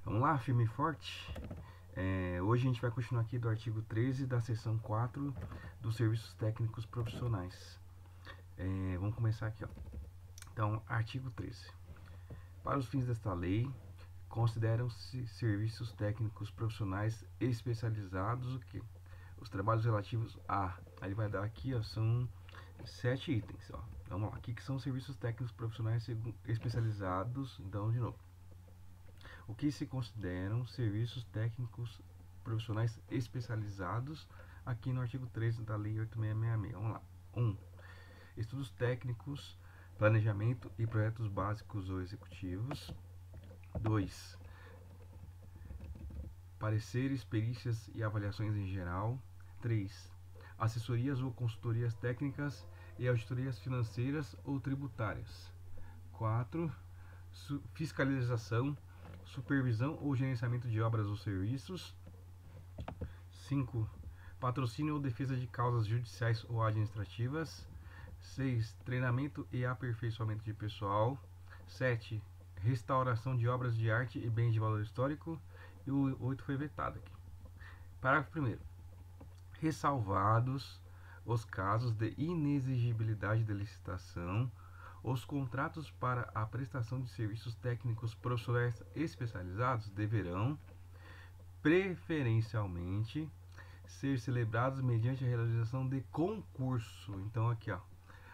Vamos lá, firme e forte. Hoje a gente vai continuar aqui do artigo 13 da seção 4 dos serviços técnicos profissionais. Vamos começar aqui, ó. Então, artigo 13. Para os fins desta lei, consideram-se serviços técnicos profissionais especializados o quê? Os trabalhos relativos a... Aí ele vai dar aqui, ó, são 7 itens, ó. Vamos lá, o que são serviços técnicos profissionais especializados? Então, de novo. O que se consideram serviços técnicos profissionais especializados aqui no artigo 13 da Lei 8666. Vamos lá. 1. Estudos técnicos, planejamento e projetos básicos ou executivos. 2. Pareceres, perícias e avaliações em geral. 3. Assessorias ou consultorias técnicas e auditorias financeiras ou tributárias. 4. Fiscalização, supervisão ou gerenciamento de obras ou serviços. 5. Patrocínio ou defesa de causas judiciais ou administrativas. 6. Treinamento e aperfeiçoamento de pessoal. 7. Restauração de obras de arte e bens de valor histórico. E o 8 foi vetado aqui. Parágrafo 1º. Ressalvados os casos de inexigibilidade de licitação, os contratos para a prestação de serviços técnicos profissionais especializados deverão, preferencialmente, ser celebrados mediante a realização de concurso. Então aqui, ó,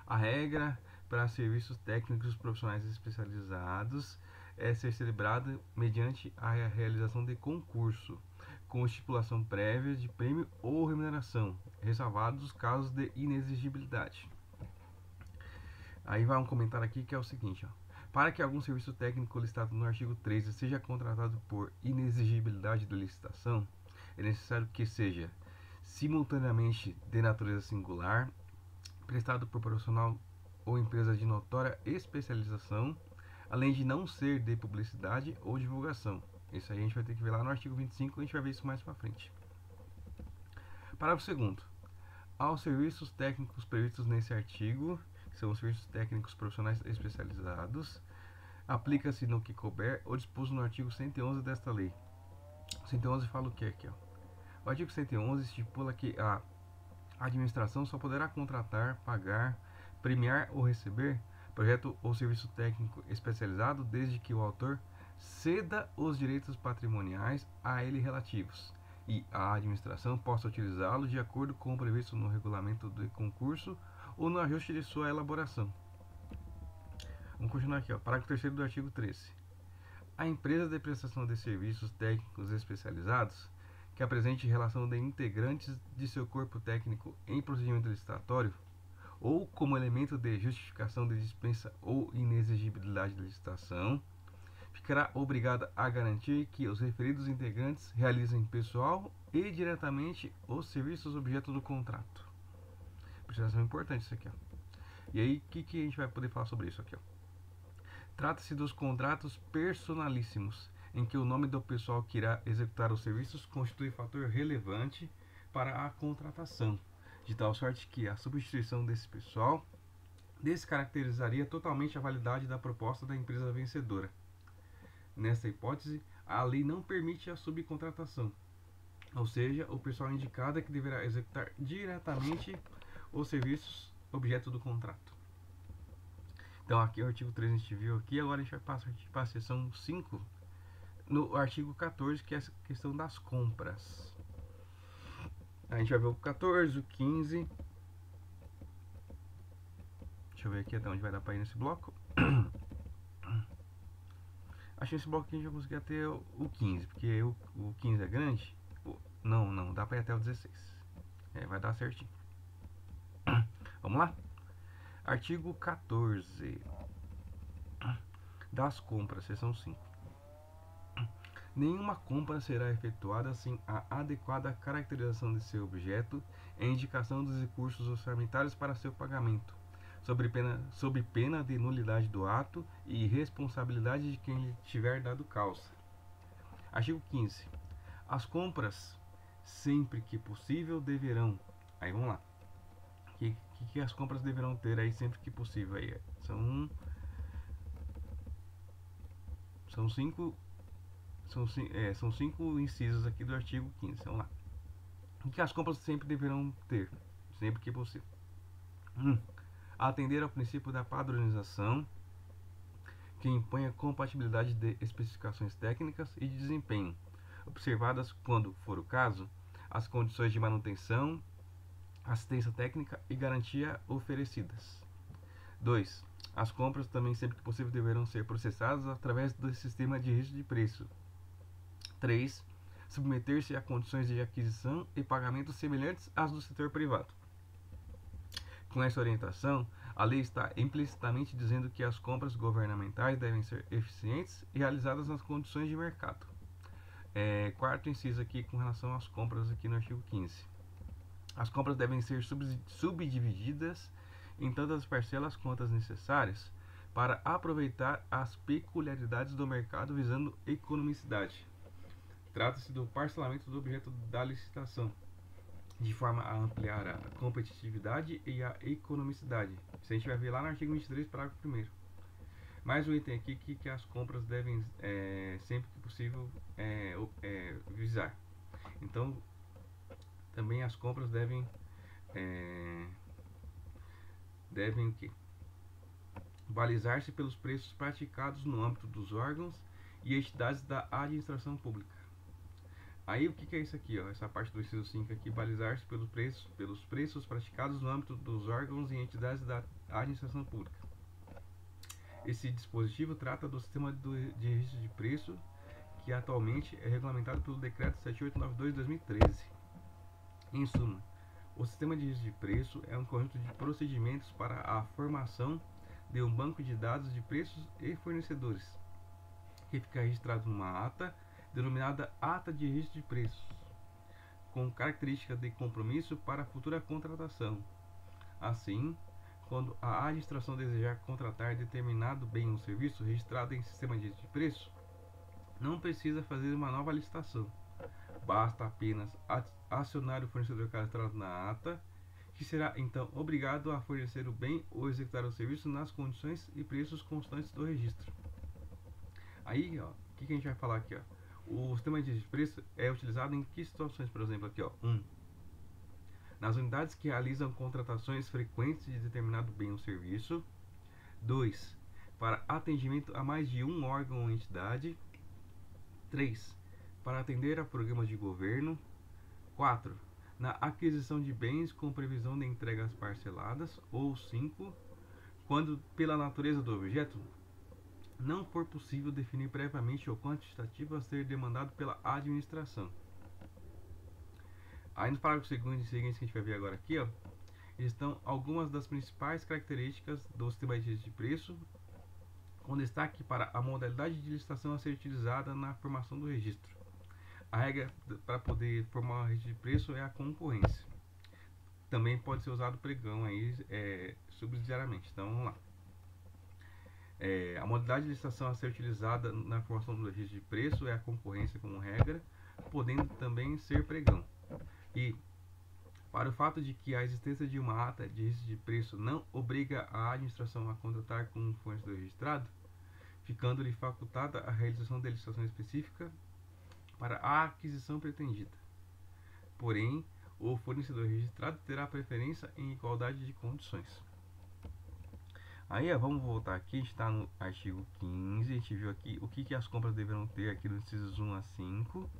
a regra para serviços técnicos profissionais especializados é ser celebrada mediante a realização de concurso, com estipulação prévia de prêmio ou remuneração, ressalvados os casos de inexigibilidade. Aí vai um comentário aqui que é o seguinte, ó. Para que algum serviço técnico listado no artigo 13 seja contratado por inexigibilidade da licitação, é necessário que seja simultaneamente de natureza singular, prestado por profissional ou empresa de notória especialização, além de não ser de publicidade ou divulgação. Isso aí a gente vai ter que ver lá no artigo 25, a gente vai ver isso mais para frente. Parágrafo 2º. Aos serviços técnicos previstos nesse artigo, que são os serviços técnicos profissionais especializados, aplica-se no que couber o disposto no artigo 111 desta lei. O 111 fala o que aqui, ó? O artigo 111 estipula que a administração só poderá contratar, pagar, premiar ou receber projeto ou serviço técnico especializado desde que o autor ceda os direitos patrimoniais a ele relativos e a administração possa utilizá-lo de acordo com o previsto no regulamento de concurso ou no ajuste de sua elaboração. Vamos continuar aqui, ó. Parágrafo 3º do artigo 13. A empresa de prestação de serviços técnicos especializados que apresente relação de integrantes de seu corpo técnico em procedimento licitatório ou como elemento de justificação de dispensa ou inexigibilidade da licitação, ficará obrigada a garantir que os referidos integrantes realizem pessoal e diretamente os serviços objeto do contrato. Prestação importante isso aqui, ó. E aí, o que a gente vai poder falar sobre isso aqui, ó? Trata-se dos contratos personalíssimos, em que o nome do pessoal que irá executar os serviços constitui fator relevante para a contratação, de tal sorte que a substituição desse pessoal descaracterizaria totalmente a validade da proposta da empresa vencedora. Nesta hipótese, a lei não permite a subcontratação, ou seja, o pessoal indicado é que deverá executar diretamente os serviços objeto do contrato. Então aqui o artigo 3 a gente viu aqui, agora a gente vai passar para a seção 5, no artigo 14, que é a questão das compras. A gente vai ver o 14, o 15. Deixa eu ver aqui até onde vai dar para ir nesse bloco. Acho que nesse bloco aqui a gente vai conseguir até o 15, porque o 15 é grande. Não, dá para ir até o 16. Vai dar certinho. Vamos lá? Artigo 14 das compras, seção 5. Nenhuma compra será efetuada sem a adequada caracterização de seu objeto e indicação dos recursos orçamentários para seu pagamento, sob pena de nulidade do ato e responsabilidade de quem lhe tiver dado causa. Artigo 15. As compras, sempre que possível, deverão... Aí vamos lá. O que as compras deverão ter aí sempre que possível? Aí? São São 5 incisos aqui do artigo 15. Vamos lá. O que as compras sempre deverão ter, sempre que possível? Atender ao princípio da padronização, que impõe a compatibilidade de especificações técnicas e de desempenho, observadas, quando for o caso, as condições de manutenção, assistência técnica e garantia oferecidas. 2. As compras também, sempre que possível, deverão ser processadas através do sistema de registro de preço. 3. Submeter-se a condições de aquisição e pagamento semelhantes às do setor privado. Com essa orientação, a lei está implicitamente dizendo que as compras governamentais devem ser eficientes e realizadas nas condições de mercado. Quarto inciso aqui com relação às compras aqui no artigo 15. As compras devem ser subdivididas em tantas parcelas quanto as necessárias para aproveitar as peculiaridades do mercado visando economicidade. Trata-se do parcelamento do objeto da licitação, de forma a ampliar a competitividade e a economicidade. Isso a gente vai ver lá no artigo 23, parágrafo 1º. Mais um item aqui que as compras devem, sempre que possível, visar. Então, também as compras devem o quê? Balizar-se pelos preços praticados no âmbito dos órgãos e entidades da administração pública. Aí o que é isso aqui, ó? Essa parte do inciso 5 aqui, balizar-se pelos preços praticados no âmbito dos órgãos e entidades da administração pública. Esse dispositivo trata do sistema de registro de preço, que atualmente é regulamentado pelo Decreto 7892/2013. Em suma, o sistema de registro de preço é um conjunto de procedimentos para a formação de um banco de dados de preços e fornecedores, que fica registrado numa ata, denominada Ata de Registro de Preços, com característica de compromisso para a futura contratação. Assim, quando a administração desejar contratar determinado bem ou serviço registrado em sistema de registro de preço, não precisa fazer uma nova licitação. Basta apenas acionar o fornecedor cadastrado na ata, que será então obrigado a fornecer o bem ou executar o serviço nas condições e preços constantes do registro. Aí, ó, o que a gente vai falar aqui, ó? O sistema de registro de preço é utilizado em que situações, por exemplo, aqui, ó? 1. Nas unidades que realizam contratações frequentes de determinado bem ou serviço. 2. Para atendimento a mais de um órgão ou entidade. 3. Para atender a programas de governo. 4. Na aquisição de bens com previsão de entregas parceladas. Ou 5. Quando, pela natureza do objeto, não for possível definir previamente o quantitativo a ser demandado pela administração. Aí no parágrafo seguinte que a gente vai ver agora aqui, ó, estão algumas das principais características do sistema de registro de preço, com destaque para a modalidade de licitação a ser utilizada na formação do registro. A regra para poder formar o registro de preço é a concorrência. Também pode ser usado o pregão aí, subsidiariamente. Então vamos lá. A modalidade de licitação a ser utilizada na formação do registro de preço é a concorrência como regra, podendo também ser pregão. E, para o fato de que a existência de uma ata de registro de preço não obriga a administração a contratar com um fornecedor registrado, ficando-lhe facultada a realização de licitação específica para a aquisição pretendida. Porém, o fornecedor registrado terá preferência em igualdade de condições. Aí, vamos voltar aqui, a gente está no artigo 15, a gente viu aqui o que as compras deverão ter aqui nos incisos 1 a 5.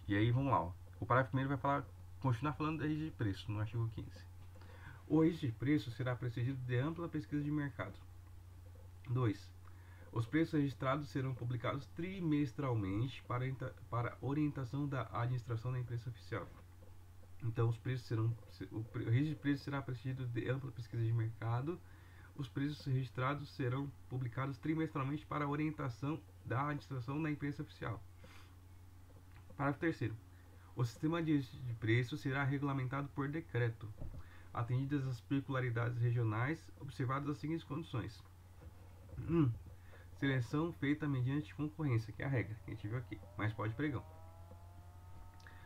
E aí, vamos lá, ó. O parágrafo primeiro vai continuar falando da registro de preço no artigo 15. O registro de preço será precedido de ampla pesquisa de mercado. 2. Os preços registrados serão publicados trimestralmente para orientação da administração da imprensa oficial. Então, o registro de preços será precedido de ampla pesquisa de mercado. Os preços registrados serão publicados trimestralmente para orientação da administração da imprensa oficial. Parágrafo 3º. O sistema de registro de preços será regulamentado por decreto, atendidas as peculiaridades regionais, observadas as seguintes condições. 1. Seleção feita mediante concorrência, que é a regra, que a gente viu aqui, mas pode pregão.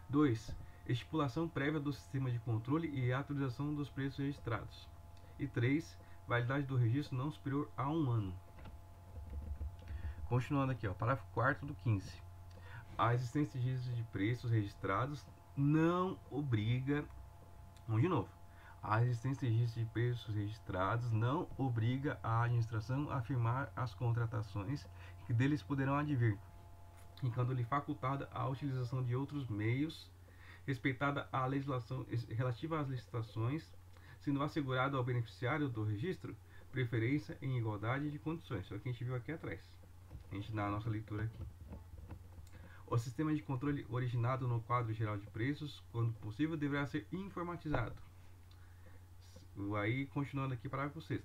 2. Estipulação prévia do sistema de controle e atualização dos preços registrados. E 3. Validade do registro não superior a 1 ano. Continuando aqui, ó, parágrafo 4º do 15. A existência de registros de preços registrados não obriga, vamos de novo, a existência de registros de preços registrados não obriga a administração a firmar as contratações que deles poderão advir, enquanto lhe facultada a utilização de outros meios, respeitada a legislação relativa às licitações, sendo assegurado ao beneficiário do registro preferência em igualdade de condições. Isso é o que a gente viu aqui atrás. A gente dá a nossa leitura aqui. O sistema de controle originado no quadro geral de preços, quando possível, deverá ser informatizado. Aí, continuando aqui, parágrafo 6º.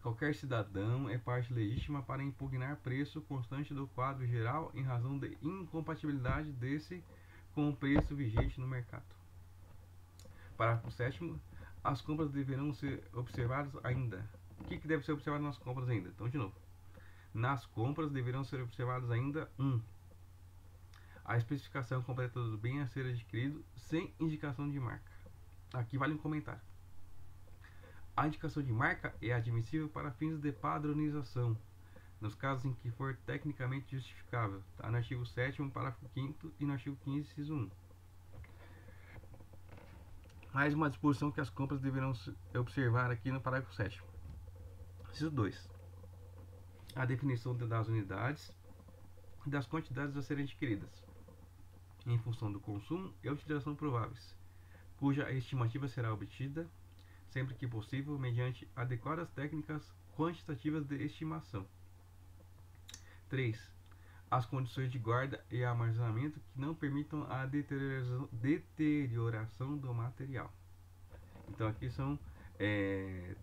Qualquer cidadão é parte legítima para impugnar preço constante do quadro geral em razão de incompatibilidade desse com o preço vigente no mercado. Parágrafo 7º. As compras deverão ser observadas ainda. O que deve ser observado nas compras ainda? Então, de novo. Nas compras deverão ser observadas ainda 1. A especificação completa do bem a ser adquirido sem indicação de marca. Aqui vale um comentário. A indicação de marca é admissível para fins de padronização, nos casos em que for tecnicamente justificável. Tá? No artigo 7º, parágrafo 5º e no artigo 15, inciso 1. Mais uma disposição que as compras deverão observar aqui no parágrafo 7º. Inciso 2. A definição das unidades e das quantidades a serem adquiridas, em função do consumo e a utilização prováveis, cuja estimativa será obtida, sempre que possível, mediante adequadas técnicas quantitativas de estimação. 3. As condições de guarda e armazenamento que não permitam a deterioração do material. Então aqui são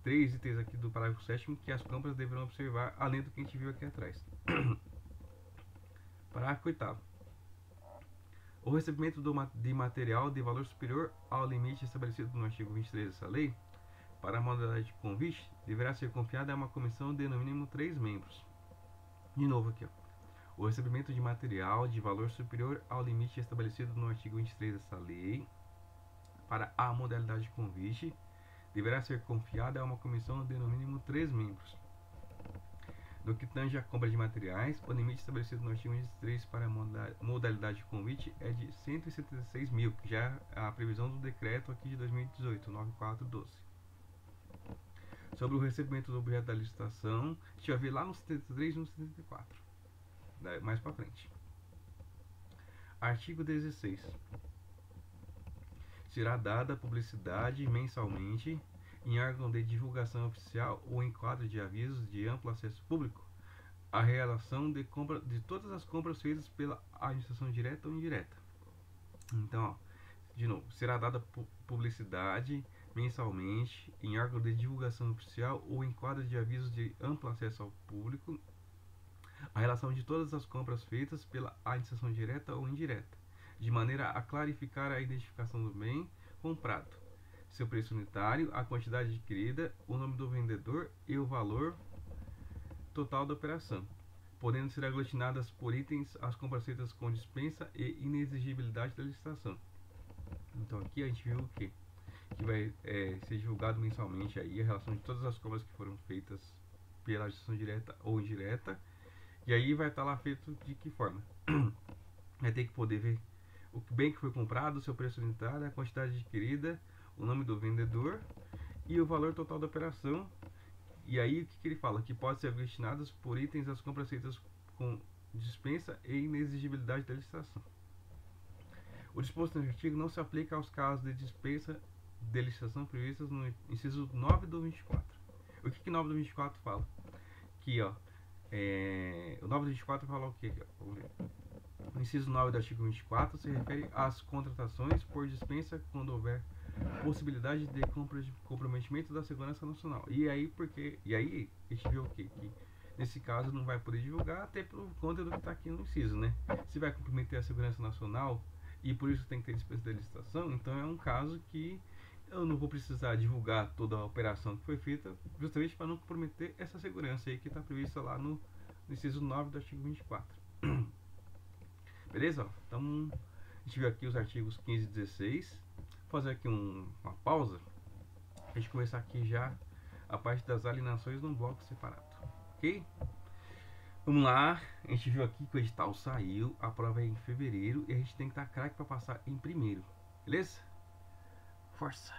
3 itens aqui do parágrafo 7º que as compras deverão observar, além do que a gente viu aqui atrás. Parágrafo 8º. O recebimento de material de valor superior ao limite estabelecido no artigo 23 dessa lei, para a modalidade de convite, deverá ser confiada a uma comissão de no mínimo 3 membros. De novo aqui, ó. O recebimento de material de valor superior ao limite estabelecido no artigo 23 dessa lei, para a modalidade de convite, deverá ser confiada a uma comissão de no mínimo 3 membros. No que tange a compra de materiais, o limite estabelecido no artigo 23 para a modalidade de convite é de 176 mil, que já é a previsão do decreto aqui de 2018, 9412. Sobre o recebimento do objeto da licitação, a gente vai ver lá no 73 e no 74, mais para frente. Artigo 16. Será dada publicidade mensalmente em órgão de divulgação oficial ou em quadro de avisos de amplo acesso público, a relação de compra de todas as compras feitas pela administração direta ou indireta. Então, ó, de novo, será dada publicidade mensalmente em órgão de divulgação oficial ou em quadro de avisos de amplo acesso ao público, a relação de todas as compras feitas pela administração direta ou indireta, de maneira a clarificar a identificação do bem comprado, seu preço unitário, a quantidade adquirida, o nome do vendedor e o valor total da operação, podendo ser aglutinadas por itens as compras feitas com dispensa e inexigibilidade da licitação. Então aqui a gente viu o que vai ser divulgado mensalmente aí a relação de todas as compras que foram feitas pela administração direta ou indireta, e aí vai estar lá feito de que forma? Vai ter que poder ver o bem que foi comprado, o seu preço unitário, a quantidade adquirida, o nome do vendedor e o valor total da operação. E aí o que ele fala? Que pode ser destinadas por itens as compras feitas com dispensa e inexigibilidade da licitação. O disposto no artigo não se aplica aos casos de dispensa de licitação previstos no inciso 9 do 24. O que 9 do 24 fala? Aqui, ó, o 9 do 24 fala o que? Vamos ver. O inciso 9 do artigo 24 se refere às contratações por dispensa quando houver possibilidade de comprometimento da segurança nacional. E aí a gente viu o quê? Que nesse caso não vai poder divulgar, até por conta do que está aqui no inciso, né? Se vai comprometer a segurança nacional e por isso tem que ter dispensa da licitação, então é um caso que eu não vou precisar divulgar toda a operação que foi feita, justamente para não comprometer essa segurança aí que está prevista lá no inciso 9 do artigo 24. Beleza? Então a gente viu aqui os artigos 15 e 16. Vou fazer aqui uma pausa para a gente começar aqui já a parte das alienações num bloco separado, ok? Vamos lá, a gente viu aqui que o edital saiu, a prova é em fevereiro e a gente tem que estar craque para passar em primeiro, beleza? Força!